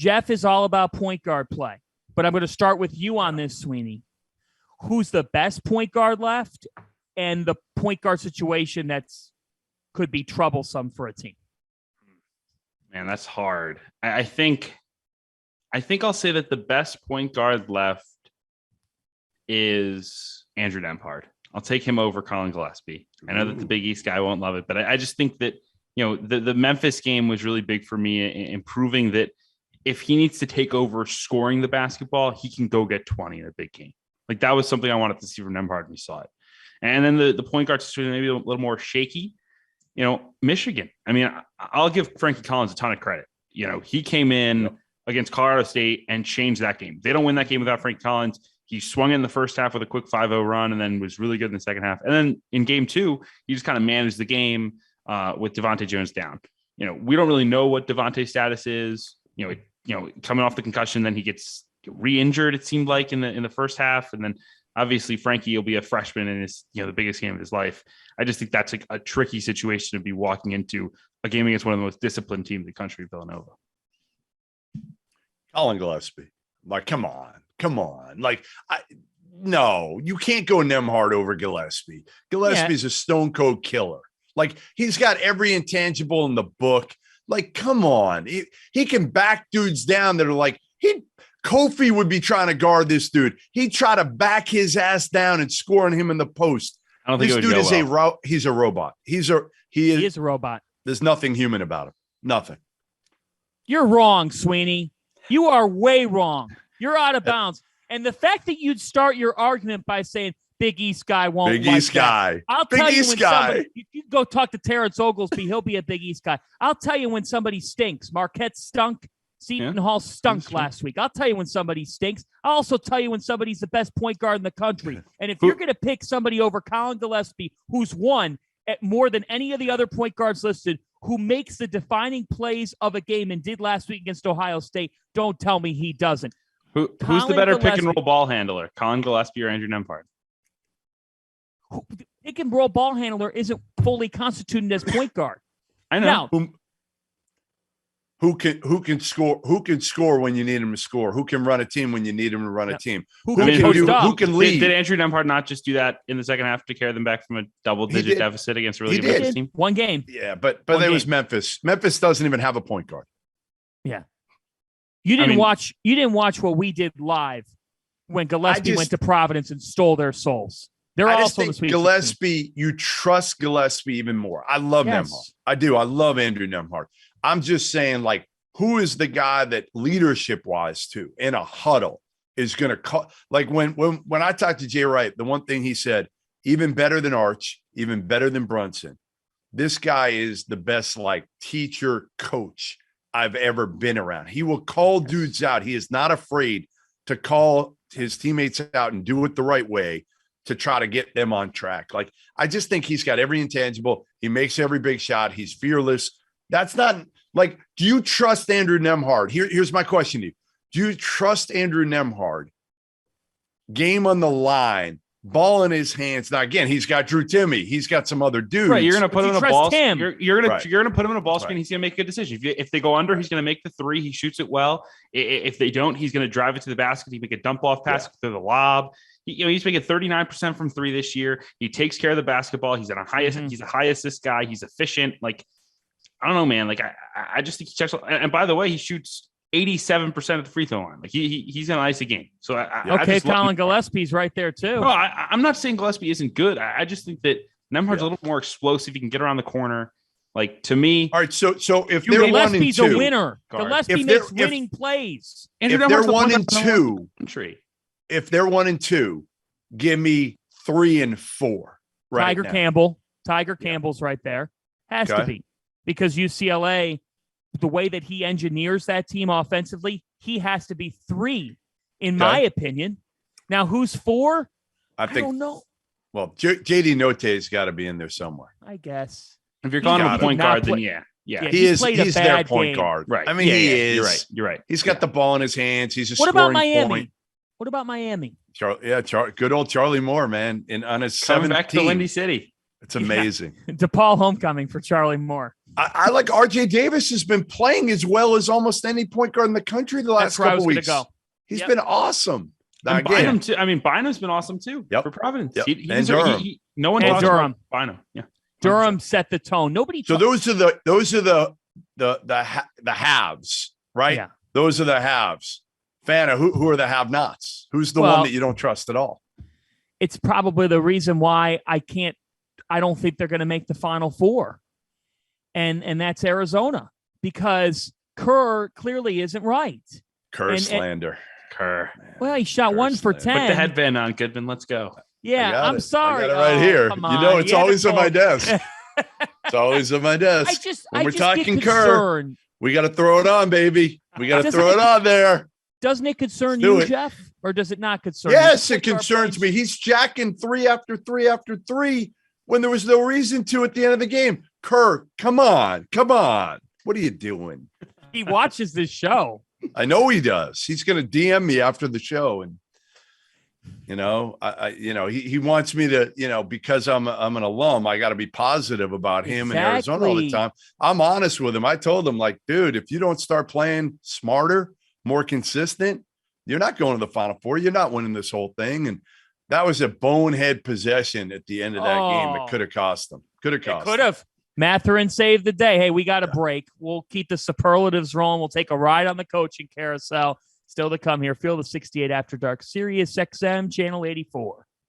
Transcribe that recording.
Jeff is all about point guard play, but I'm going to start with you on this, Sweeney. Who's the best point guard left and the point guard situation that's could be troublesome for a team? Man, that's hard. I think I'll say that the best point guard left is Andrew Nembhard. I'll take him over Colin Gillespie. I know that the Big East guy won't love it, but I just think that, the Memphis game was really big for me in proving that if he needs to take over scoring the basketball, he can go get 20 in a big game. Like, that was something I wanted to see from Nembhard, and we saw it. And then the point guard situation maybe a little more shaky. Michigan. I mean, I'll give Frankie Collins a ton of credit. He came in against Colorado State and changed that game. They don't win that game without Frankie Collins. He swung in the first half with a quick 5-0 run and then was really good in the second half. And then in game 2, he just kind of managed the game with Devontae Jones down. We don't really know what Devontae's status is. Coming off the concussion, then he gets re-injured, it seemed like, in the first half. And then obviously Frankie will be a freshman in his, the biggest game of his life. I just think that's a tricky situation to be walking into a game against one of the most disciplined teams in the country, Villanova. Colin Gillespie. Like, come on. Like, no, you can't go Nembhard over Gillespie. Gillespie's a stone cold killer. Like, he's got every intangible in the book. Like, come on. He can back dudes down that are like, Kofi would be trying to guard this dude. He'd try to back his ass down and score on him in the post. I don't think this dude is he's a robot. He is a robot. There's nothing human about him. Nothing. You're wrong, Sweeney. You are way wrong. You're out of bounds. And the fact that you'd start your argument by saying Big East guy won't Big like East that. guy. I'll Big tell you East when guy. somebody, you go talk to Terrence Oglesby, he'll be a Big East guy. I'll tell you when somebody stinks. Marquette stunk. Seton Hall stunk last week. I'll tell you when somebody stinks. I'll also tell you when somebody's the best point guard in the country. And if you're going to pick somebody over Colin Gillespie, who's won at more than any of the other point guards listed, who makes the defining plays of a game and did last week against Ohio State, don't tell me he doesn't. Who's the better pick and roll ball handler, Colin Gillespie or Andrew Nembhard? Pick and roll ball handler isn't fully constituted as point guard. I know. Now, Who can score when you need him to score? Who can run a team when you need him to run a team? Who can lead? Did Andrew Nembhard not just do that in the second half to carry them back from a double-digit deficit against a really good Memphis team? One game. Yeah, but it was Memphis. Memphis doesn't even have a point guard. Yeah. You didn't watch what we did live when Gillespie went to Providence and stole their souls. They're also the Sweet Gillespie, you trust Gillespie even more. I love Nembhard. I do. I love Andrew Nembhard. I'm just saying, like, who is the guy that leadership-wise, too, in a huddle is going to call? Like, when I talked to Jay Wright, the one thing he said, even better than Arch, even better than Brunson, this guy is the best, like, teacher, coach I've ever been around. He will call dudes out. He is not afraid to call his teammates out and do it the right way to try to get them on track. Like, I just think he's got every intangible. He makes every big shot. He's fearless. That's not like, do you trust Andrew Nembhard? Here's my question to you. Do you trust Andrew Nembhard? Game on the line, ball in his hands. Now, again, he's got Drew Timme. He's got some other dudes. Right, you're going to put him in a ball. You're going to put him in a ball screen. Right. He's going to make a good decision. If they go under, he's going to make the three. He shoots it well. If they don't, he's going to drive it to the basket. He make a dump off pass through the lob. He's making 39% from three this year. He takes care of the basketball. He's he's a high assist guy. He's efficient. Like, I don't know, man. Like, I just think he checks. And by the way, he shoots 87% of the free throw line. Like, he's going to ice a game. So Colin Gillespie's right there too. No, I'm not saying Gillespie isn't good. I just think that Nembhard's a little more explosive. He can get around the corner. Like, to me, all right. So if they're Gillespie's 1 and 2, a winner. Gillespie makes winning plays. If they're 1 and 2, if they're 1 and 2, give me 3 and 4. Right, Tiger now. Campbell's right there. Has to be. Because UCLA, the way that he engineers that team offensively, he has to be 3, in my opinion. Now, who's 4? I don't know. Well, JD Notae's got to be in there somewhere. I guess. If you're calling him a point guard, then yeah. He's their point guard. Right. I mean, he is. You're right. He's got the ball in his hands. He's a What about scoring Miami? point. What about Miami? Good old Charlie Moore, man. On his 17th. Back to Windy City. It's amazing. DePaul homecoming for Charlie Moore. I like RJ Davis has been playing as well as almost any point guard in the country the last couple weeks. He's been awesome. And Bynum too. I mean, Bynum's been awesome too for Providence. Yep. And Durham. No one talks about Bynum. Yeah, Durham set the tone. Nobody. So those are the haves, right? Yeah. Those are the haves. Fanta, who are the have-nots? Who's the one that you don't trust at all? It's probably the reason why I don't think they're going to make the Final Four. And that's Arizona, because Kerr clearly isn't right. Kerr slander. Kerr. Well, he shot 1 for 10. Put the headband on, Goodman. Let's go. Yeah, I'm sorry. I got it right here. You know, it's always on my desk. It's always on my desk. When we're talking Kerr, we got to throw it on, baby. We got to throw it on there. Doesn't it concern you, Jeff? Or does it not concern you? Yes, it concerns me. He's jacking 3 after 3 after 3 when there was no reason to at the end of the game. Kerr, come on. What are you doing? He watches this show. I know he does. He's going to DM me after the show, and he wants me to, because I'm an alum, I got to be positive about him in Arizona all the time. I'm honest with him. I told him, like, dude, if you don't start playing smarter, more consistent, you're not going to the Final Four. You're not winning this whole thing. And that was a bonehead possession at the end of that game. It could have cost them. Could have. Mathurin saved the day. Hey, we got a break. We'll keep the superlatives rolling. We'll take a ride on the coaching carousel. Still to come here. Feel the 68 After Dark, Sirius XM, Channel 84.